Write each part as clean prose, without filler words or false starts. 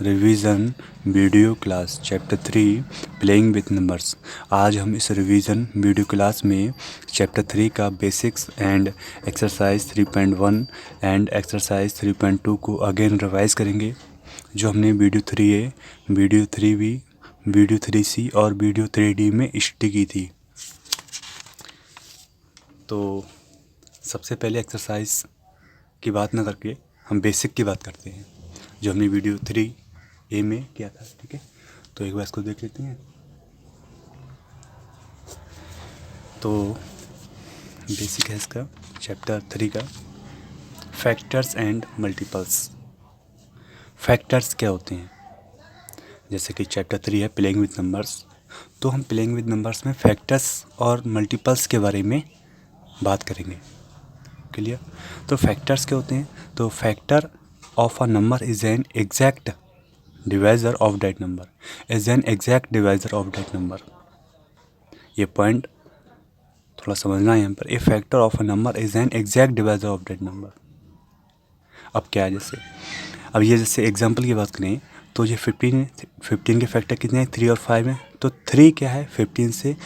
Revision video class chapter 3 playing with numbers. आज हम इस रिवीजन वीडियो क्लास में चैप्टर 3 का basics and exercise 3.1 and exercise 3.2 को अगेन रिवाइज करेंगे। जो हमने video 3A, video 3B, video 3C और वीडियो 3D में स्टडी की थी। तो सबसे पहले एक्सरसाइज की बात ना करके हम बेसिक की बात करते हैं, जो हमने वीडियो 3A में किया था। ठीक है, तो एक बार इसको देख लेते हैं। तो बेसिक है इसका चैप्टर 3 का, फैक्टर्स एंड मल्टीपल्स। फैक्टर्स क्या होते हैं? जैसे कि चैप्टर 3 है प्लेइंग विथ नंबर्स, तो हम प्लेइंग विथ नंबर्स में फैक्टर्स और मल्टीपल्स के बारे में बात करेंगे। क्लियर? तो फैक्टर्स क्या होते हैं? तो factor of a number is an exact divisor of that number. Is an exact divisor of that number. ये पॉइंट थोड़ा समझना है यहाँ पर। A factor of a number is an exact divisor of that number. अब क्या है, जैसे एग्जांपल की बात करें तो ये 15 के फैक्टर कितने हैं? 3 और 5 हैं। तो 3 क्या है? 15 से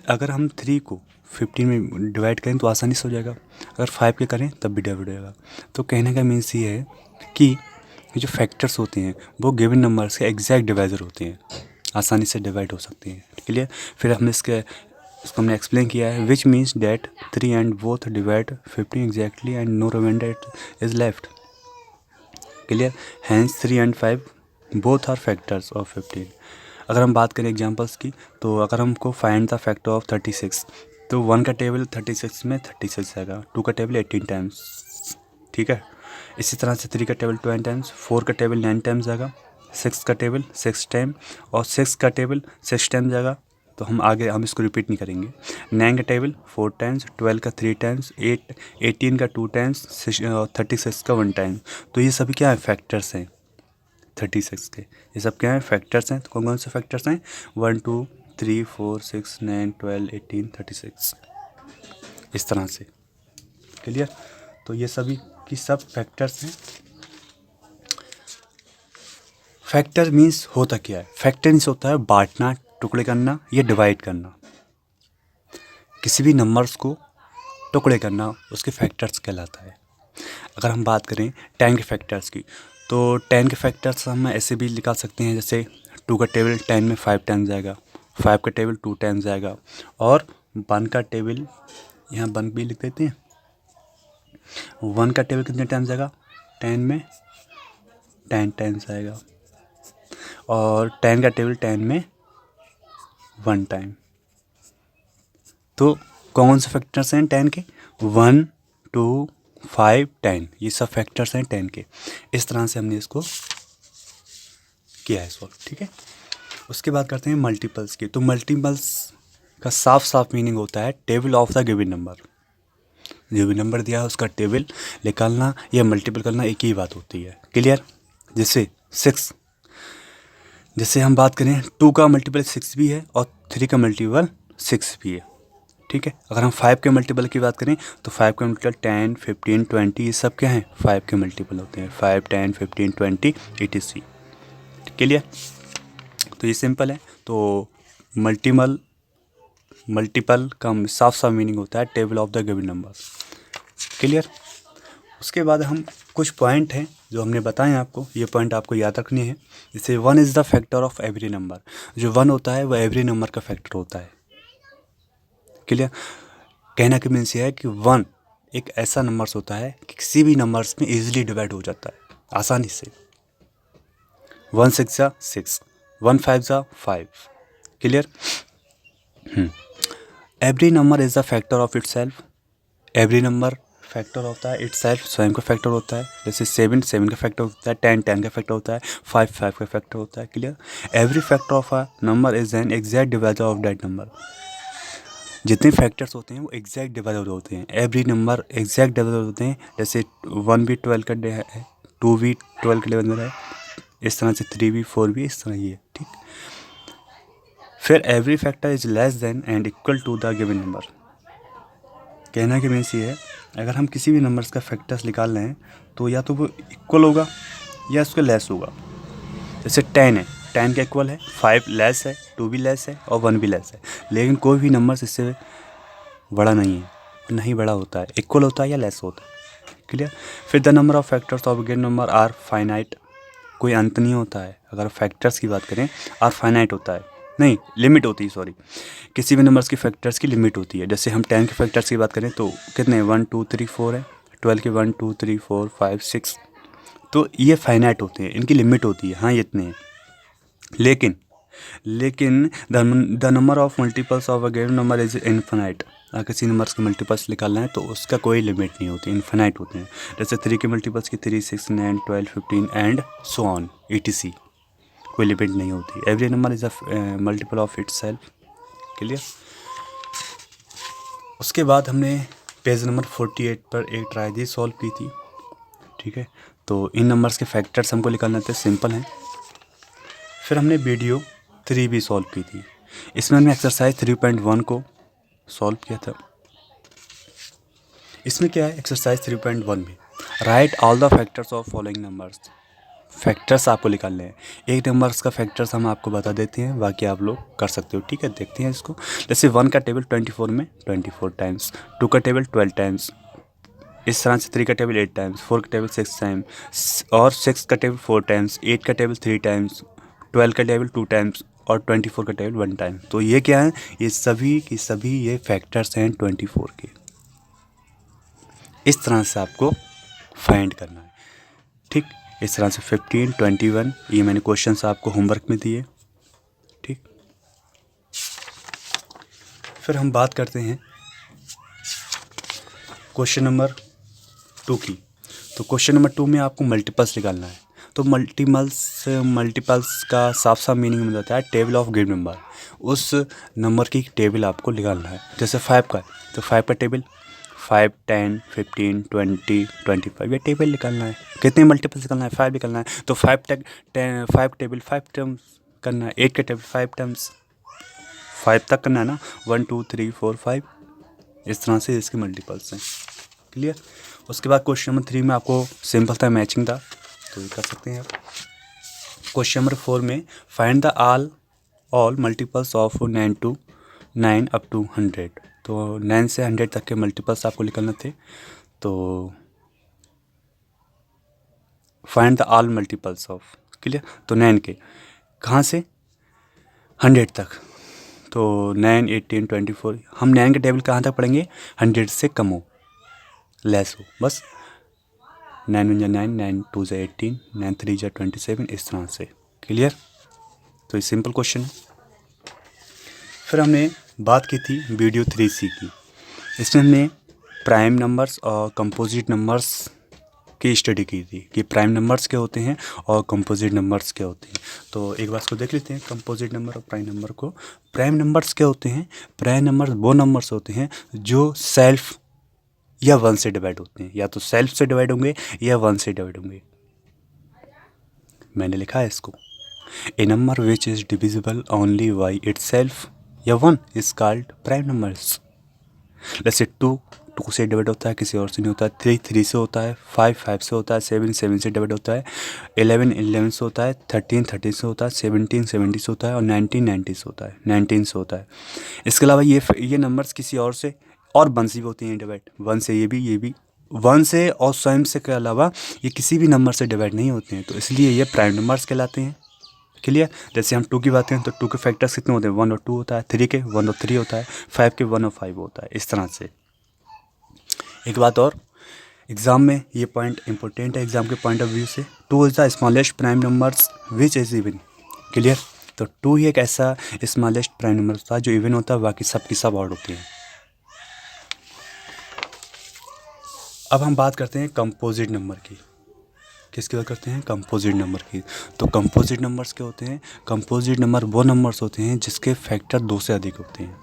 अगर हम 3 को 15 में डिवाइड करें तो आसानी से हो जाएगा, अगर 5 के करें तब भी डिवाइड हो जाएगा। तो कहने का मीन्स ये है कि ये जो फैक्टर्स होते हैं वो गिवन नंबर्स के एग्जैक्ट डिवाइजर होते हैं, आसानी से डिवाइड हो सकते हैं। क्लियर? फिर हमने इसको हमने एक्सप्लेन किया है, which means that 3 and both divide 15 exactly and no remainder is left. Clear? Hence 3 and 5 both are factors of 15। अगर हम बात करें एग्जांपल्स की, तो अगर हमको फाइंड द फैक्टर ऑफ 36, तो 1 का टेबल 36 में 36 आएगा, 2 का टेबल 18 टाइम्स। ठीक है, इसी तरह से 3 का टेबल 20 टाइम्स, 4 का टेबल 9 टाइम्स आएगा, 6 का टेबल 6 टाइम और 6 का टेबल 6 टाइम्स आएगा। तो हम इसको रिपीट नहीं करेंगे। 9 का टेबल 4 टाइम्स, 12 का 3 टाइम्स, 18 का 2 टाइम्स, 36 का 1 टाइम। तो ये सभी क्या है? फैक्टर्स हैं 36 के। ये सब क्या है? फैक्टर्स हैं। तो कौन कौन से फैक्टर्स हैं? 1 2 3 4 6 9 12 18 36, इस तरह से। क्लियर? तो ये सभी की सब फैक्टर्स हैं। फैक्टर मीन्स होता क्या है? फैक्टर मीन्स होता है बांटना, टुकड़े करना या डिवाइड करना। किसी भी नंबर्स को टुकड़े करना उसके फैक्टर्स कहलाता है। अगर हम बात करें 10 के फैक्टर्स की, तो 10 के फैक्टर्स हम ऐसे भी निकाल सकते हैं, जैसे 2 का टेबल 10 में 5 टाइम्स जाएगा, 5 का टेबल 2 टाइम्स जाएगा, और 1 का टेबल यहाँ 1 भी लिख देते हैं। 1 का टेबल कितने टाइम्स जाएगा? 10 में 10 टाइम्स आएगा, और 10 का टेबल 10 में 1 टाइम। तो कौन से फैक्टर्स हैं 10 के? 1 2 5 10, ये सब फैक्टर्स हैं 10 के। इस तरह से हमने इसको किया है सॉल्व। ठीक है, उसके बाद करते हैं मल्टीपल्स की। तो मल्टीपल्स का साफ साफ मीनिंग होता है table of the given number. जो भी नंबर दिया है उसका टेबल निकालना या मल्टीपल करना एक ही बात होती है। क्लियर? जैसे 6, जैसे हम बात करें 2 का मल्टीपल 6 भी है और 3 का मल्टीपल 6 भी है। ठीक है, अगर हम 5 के मल्टीपल की बात करें तो 5 के मल्टीपल 10 15 20, ये सब क्या हैं? 5 के मल्टीपल होते हैं। 5 10 15 20 etc। क्लियर? तो ये सिंपल है। तो मल्टीपल का साफ साफ मीनिंग होता है table of the given number. Clear? उसके बाद हम कुछ पॉइंट हैं जो हमने बताए हैं आपको, ये पॉइंट आपको याद रखने हैं। जैसे 1 is the factor of every number. जो 1 होता है वह एवरी नंबर का फैक्टर होता है। क्लियर? कहना का मीन्स ये है कि 1 एक ऐसा नंबर्स होता है कि किसी भी नंबर्स में इजीली डिवाइड हो जाता है आसानी से। 1 6 जा 6, 1 5 जा 5। Clear? Every number is the factor of it self. Every number factor होता है इट सेल्फ, स्वयं का फैक्टर होता है। जैसे 7 का फैक्टर होता है, 10 का फैक्टर होता है, 5 का फैक्टर होता है। Clear? Every factor of a number is an exact divisor of that number. जितने फैक्टर्स होते हैं वो एग्जैक्ट डिवाइजर होते हैं। एवरी नंबर एग्जैक्ट डिवाइजर होते हैं। जैसे 1 भी 12 का है, 2 भी 12 के डिवाइजर है, इस तरह से 3 भी 4 भी इस तरह ही है। ठीक, फिर every factor is less than and equal to the given number. कहना कि मीन्स ये है, अगर हम किसी भी नंबर्स का फैक्टर्स निकाल रहे हैं तो या तो वो इक्वल होगा या उसके लेस होगा। जैसे 10 है, 10 का इक्वल है 5 लेस है, 2 भी लेस है और 1 भी लेस है, लेकिन कोई भी नंबर इससे बड़ा नहीं है, नहीं बड़ा होता है, इक्वल होता है या लेस होता है। क्लियर। फिर the number of factors of given number are finite, कोई अंत नहीं होता है। अगर फैक्टर्स की बात करें आर फाइनाइट होता है, नहीं लिमिट होती है, सॉरी, किसी भी नंबर्स की फैक्टर्स की लिमिट होती है। जैसे हम 10 के फैक्टर्स की बात करें तो कितने 1 2 3 4 है, 12 के 1 2 3 4 5 6, तो ये फाइनाइट होते हैं, इनकी लिमिट होती है, हाँ ये इतने हैं। लेकिन the number of multiples of a given number is infinite. अगर किसी नंबर्स के मल्टीपल्स निकालना है तो उसका कोई लिमिट नहीं होती, इनफिनाइट होते हैं। जैसे 3 के मल्टीपल्स की 3 6 9 12 15 एंड सो ऑन etc, कोई लिमिट नहीं होती। Every number is a multiple of itself. Clear. उसके बाद हमने पेज नंबर 48 पर एक ट्राई दी सॉल्व की थी, ठीक है। तो इन नंबर्स के फैक्टर्स हमको निकालने थे, सिंपल हैं। फिर हमने वीडियो 3 भी सॉल्व की थी, इसमें हमने एक्सरसाइज 3.1 को सॉल्व किया था। इसमें क्या है एक्सरसाइज 3.1 में, right all the factors of following numbers. Factors आपको निकालने हैं, एक नंबर्स का फैक्टर्स हम आपको बता देते हैं, बाकी आप लोग कर सकते हो, ठीक है। देखते हैं इसको। जैसे 1 का टेबल 24 में 24 टाइम्स, 2 का टेबल 12 टाइम्स, इस तरह से 3 का टेबल 8 टाइम्स, 4 का टेबल 6 टाइम्स और 6 का टेबल 4 टाइम्स, 8 का टेबल 3 टाइम्स, 12 का टेबल 2 टाइम्स और 24 का टेबल 1 टाइम। तो ये क्या है, ये सभी की सभी ये फैक्टर्स हैं 24 के। इस तरह से आपको फाइंड करना है, ठीक। इस तरह से 15 21 ये मैंने क्वेश्चंस आपको होमवर्क में दिए, ठीक। फिर हम बात करते हैं क्वेश्चन नंबर 2 की। तो क्वेश्चन नंबर 2 में आपको मल्टीपल्स निकालना है। तो मल्टीपल्स का साफ साफ मीनिंग में होता है टेबल ऑफ गिवन नंबर, उस नंबर की टेबल आपको निकालना है। जैसे 5 का है तो 5 का टेबल 5 10 15 20 25, ये टेबल निकालना है। कितने मल्टीपल्स निकालना है, 5 निकालना है। तो 5 तक 5 टेबल 5 टर्म्स करना है, 8 का टेबल 5 टर्म्स 5 तक करना है ना, 1 2 3 4 5, इस तरह से इसके मल्टीपल्स हैं। क्लियर। उसके बाद क्वेश्चन नंबर 3 में आपको सिंपल था, मैचिंग था, तो ये कर सकते हैं आप। क्वेश्चन नंबर 4 में find the all multiples of 9 to 9 up to 100। तो 9 से 100 तक के मल्टीपल्स आपको निकालने थे। तो find the all multiples of, clear. तो 9 के कहाँ से 100 तक, तो 9 18 24, हम 9 के टेबल कहाँ तक पढ़ेंगे, 100 से कम हो, लेस हो, बस 9 1 9 9 2 18 9 3 27, इस तरह से। क्लियर। तो ये सिंपल क्वेश्चन है। फिर हमने बात की थी वीडियो 3C की, इसमें हमने प्राइम नंबर्स और कंपोजिट नंबर्स की स्टडी की थी कि प्राइम नंबर्स क्या होते हैं और कंपोजिट नंबर्स क्या होते हैं। तो एक बार इसको देख लेते हैं, कंपोजिट नंबर और प्राइम नंबर को। प्राइम नंबर्स क्या होते हैं, प्राइम नंबर्स वो नंबर्स होते हैं जो सेल्फ या 1 से डिवाइड होते हैं, या तो सेल्फ से डिवाइड होंगे या 1 से डिवाइड होंगे। मैंने लिखा है इसको, a number which is divisible only by itself या 1 इज कॉल्ड प्राइम नंबर्स। जैसे 2 से डिवाइड होता है, किसी और से नहीं होता है, 3 से होता है, 5 से होता है, 7 से डिवाइड होता है, 11 से होता है, 13 से होता है, 17 से होता है और 19 से होता है, 19 से होता है। इसके अलावा ये नंबर्स किसी और से और 1 से भी होती हैं डिवाइड, 1 से ये भी 1 से और स्वयं से के अलावा ये किसी भी नंबर से डिवाइड नहीं होते हैं, तो इसलिए ये प्राइम नंबर्स कहलाते हैं। क्लियर। जैसे हम 2 की बात करें तो 2 के फैक्टर्स कितने होते हैं, 1 और 2 होता है, 3 के 1 और 3 होता है, 5 के 1 और 5 होता है, इस तरह से। एक बात और, एग्ज़ाम में ये पॉइंट इंपॉर्टेंट है, एग्ज़ाम के पॉइंट ऑफ व्यू से। 2 is the smallest prime numbers which is even. Clear. तो 2 ही एक ऐसा स्मॉलेस्ट प्राइम नंबर होता है जो इवन होता है, बाकी सब की सब ऑड होती हैं। अब हम बात करते हैं कंपोजिट नंबर की। किसकी बात करते हैं, कंपोजिट नंबर की। तो कंपोजिट नंबर्स क्या होते हैं, कंपोजिट नंबर वो नंबर्स होते हैं जिसके फैक्टर 2 से अधिक होते हैं,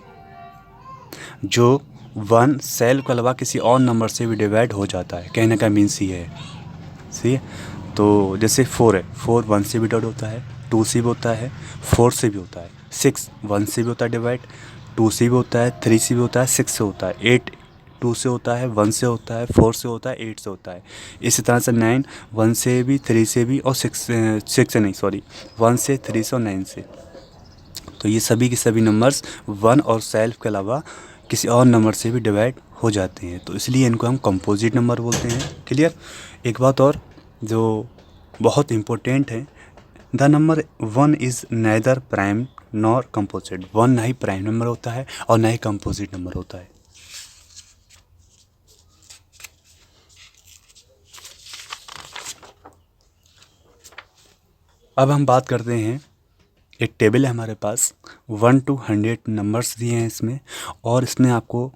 जो 1 सेल्फ के अलावा किसी और नंबर से भी डिवाइड हो जाता है, कहने का मीन्स ये है, सही है। तो जैसे 4 है, 4 1 से भी डिवाइड होता है, 2 से भी होता है, 4 से भी होता है, 6 1 से भी होता है डिवाइड, 2 से भी होता है, 3 से भी होता है, 6 से होता है, 8 2 से होता है, 1 से होता है, 4 से होता है, 8 से होता है। इसी तरह से 9 1 से भी, 3 से भी और 6 से नहीं, सॉरी 1 से, 3 से और 9 से। तो ये सभी के सभी नंबर्स 1 और सेल्फ के अलावा किसी और नंबर से भी डिवाइड हो जाते हैं, तो इसलिए इनको हम कंपोजिट नंबर बोलते हैं। क्लियर। एक बात और जो बहुत इम्पोर्टेंट है, the number 1 is neither prime nor composite. 1 ना ही प्राइम नंबर होता है और ना ही कंपोजिट नंबर होता है। अब हम बात करते हैं, एक टेबल है हमारे पास, 1 to 100 नंबर्स दिए हैं इसमें, और इसमें आपको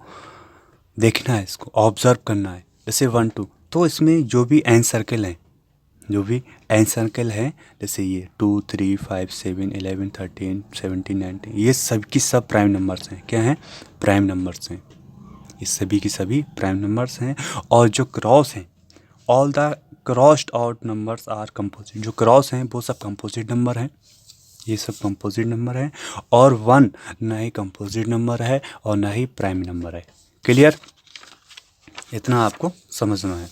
देखना है, इसको ऑब्ज़र्व करना है। जैसे 1 2, तो इसमें जो भी एन सर्कल हैं, जो भी एन सर्कल है, जैसे ये 2 3 5 7 11 13 17 19, ये सब की सब प्राइम नंबर्स हैं। क्या हैं? प्राइम नंबर्स हैं। ये सभी की सभी प्राइम नंबर्स हैं। और जो क्रॉस हैं, all the crossed out numbers are composite. जो क्रॉस हैं वो सब कंपोजिट नंबर हैं। ये सब कंपोजिट नंबर हैं। और 1 ना ही कंपोजिट नंबर है और ना ही प्राइम नंबर है। क्लियर। इतना आपको समझना है।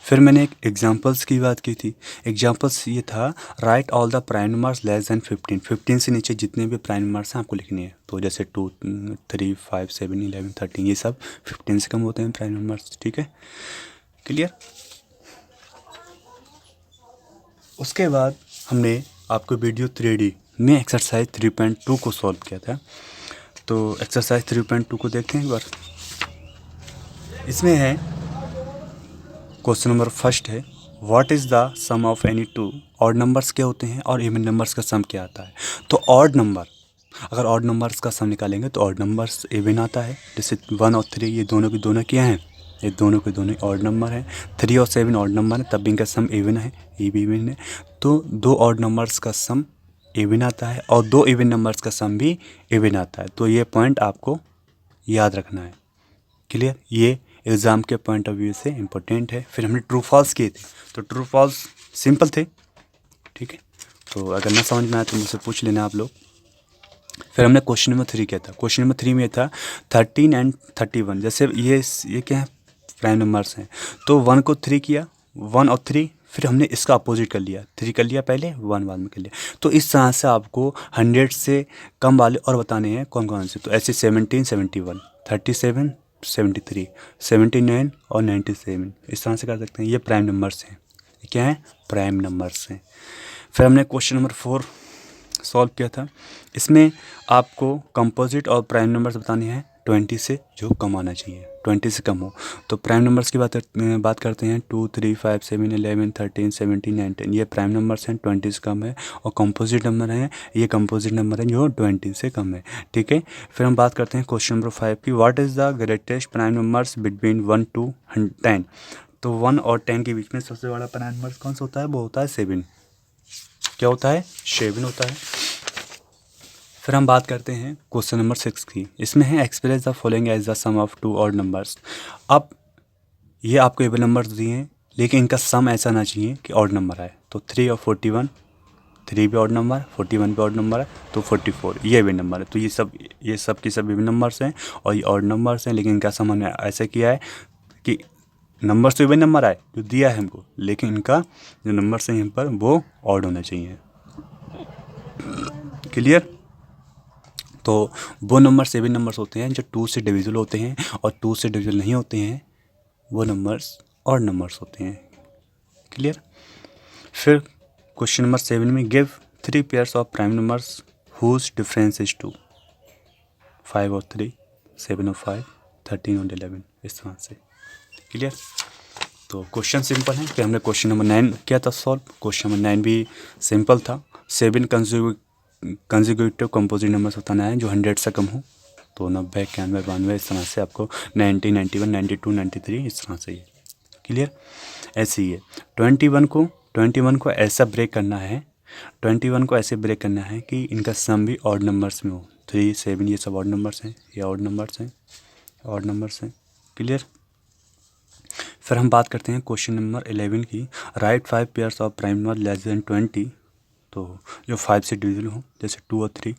फिर मैंने एक एग्जांपल्स की बात की थी। एग्जांपल्स ये था, right all the prime numbers less than 15। 15 से नीचे जितने भी प्राइम नंबर्स हैं आपको लिखनी है। तो जैसे 2 3 5 7 11 13, ये सब 15 से कम होते हैं प्राइम नंबर्स। ठीक है, क्लियर। उसके बाद हमने आपको वीडियो 3D में एक्सरसाइज 3.2 को सॉल्व किया था। तो एक्सरसाइज 3.2 को देखते हैं एक बार। इसमें है, क्वेश्चन नंबर फर्स्ट है, what is the sum of any two odd numbers क्या होते हैं और इवन नंबर्स का सम क्या आता है। तो ऑड नंबर, अगर ऑड नंबर्स का सम निकालेंगे तो ऑड नंबर्स इवन आता है। जैसे 1 और 3 ये दोनों के दोनों क्या हैं, ये दोनों के दोनों ऑड नंबर हैं। 3 और 7 ऑड नंबर है, तब भी इनका सम इवन है, ये भी इवन है। तो 2 ऑड नंबर्स का सम इवन आता है और 2 इवन नंबर्स का सम भी इवन आता है। तो ये पॉइंट आपको याद रखना है। क्लियर। ये एग्ज़ाम के पॉइंट ऑफ व्यू से इम्पोर्टेंट है। फिर हमने ट्रू फॉल्स किए थे, तो ट्रू फॉल्स सिंपल थे। ठीक है, तो अगर ना समझ में आए तो मुझसे पूछ लेना आप लोग। फिर हमने क्वेश्चन नंबर 3 किया था। क्वेश्चन नंबर 3 में था 13 एंड 31। जैसे ये क्या है, प्राइम नंबर्स हैं। तो 1 को 3 किया, 1 और 3, फिर हमने इसका अपोजिट कर लिया, 3 कर लिया पहले, 1 बाद में कर लिया। तो इस तरह से आपको 100 से कम वाले और बताने हैं कौन कौन से। तो ऐसे 17 71, 37 73, 79 और 97, इस तरह से कर सकते हैं। ये प्राइम नंबर्स हैं। ये क्या है? प्राइम नंबर्स हैं। फिर हमने क्वेश्चन नंबर 4 सॉल्व किया था। इसमें आपको कंपोजिट और प्राइम नंबर्स बताने हैं 20 से जो कम आना चाहिए, 20 से कम हो। तो प्राइम नंबर्स की बात करते हैं। 2 3 5 7 11 13 17 19, ये प्राइम नंबर्स हैं, 20 से कम है। और कंपोजिट नंबर हैं, ये कंपोजिट नंबर हैं जो 20 से कम है। ठीक है। फिर हम बात करते हैं क्वेश्चन नंबर 5 की, what is the greatest prime numbers between 1 to 10। तो 1 और 10 के बीच में सबसे बड़ा प्राइम नंबर कौन सा होता है? वो होता है 7। क्या होता है? 7 होता है। फिर हम बात करते हैं क्वेश्चन नंबर 6 की। इसमें है, express the following as the sum of 2 odd numbers. अब ये आपको इवन नंबर्स दिए हैं, लेकिन इनका सम ऐसा ना चाहिए कि ऑड नंबर आए। तो 3 और 41, 3 भी ऑड नंबर, 41 भी ऑड नंबर है, तो 44 ये इवन नंबर है। तो ये सब की सब इवन नंबर्स हैं और ये ऑड नंबर्स हैं, लेकिन इनका सम हमने ऐसा किया है कि नंबर्स तो इवन नंबर आए जो दिया है हमको, लेकिन इनका जो नंबर्स हैं यहाँ पर वो ऑड होना चाहिए। क्लियर। तो वो नंबर 7 नंबर्स होते हैं जो 2 से डिविजिबल होते हैं, और 2 से डिविजिबल नहीं होते हैं वो नंबर्स ऑड नंबर्स होते हैं। क्लियर। फिर क्वेश्चन नंबर 7 में, give 3 pairs of prime numbers whose difference is 2। 5 और 3, 7 और 5, 13 और 11, इस तरह से। क्लियर। तो क्वेश्चन सिंपल है। फिर हमने क्वेश्चन नंबर 9 किया था सॉल्व। क्वेश्चन नंबर 9 भी सिंपल था। 7 कंजिक्यूटिव कंपोजिट नंबर्स बताना है जो 100 से कम हो। तो 90, 91, 92, इस तरह से आपको 90, 91, 92, 93, इस तरह से। क्लियर। ऐसे ही है। 21 को ऐसा ब्रेक करना है, 21 को ऐसे ब्रेक करना है कि इनका सम भी ऑड नंबर्स में हो। 3, 7 ये सब ऑड नंबर्स हैं, ये ऑड नंबर्स हैं, ऑड नंबर्स हैं। क्लियर। फिर हम बात करते हैं क्वेश्चन नंबर 11 की, right 5 pairs of prime number less than 20। तो जो 5 से डिविजिबल हो, जैसे 2 और 3,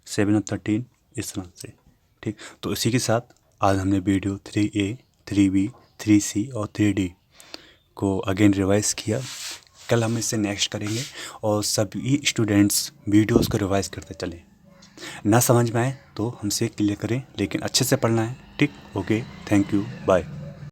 7 और 13, इस तरह से। ठीक। तो इसी के साथ आज हमने वीडियो 3A 3B, 3C और 3D को अगेन रिवाइज़ किया। कल हम इससे नेक्स्ट करेंगे और सभी स्टूडेंट्स वीडियोस को रिवाइज़ करते चलें। ना समझ में आए तो हमसे क्लियर करें, लेकिन अच्छे से पढ़ना है। ठीक, ओके, थैंक यू, बाय।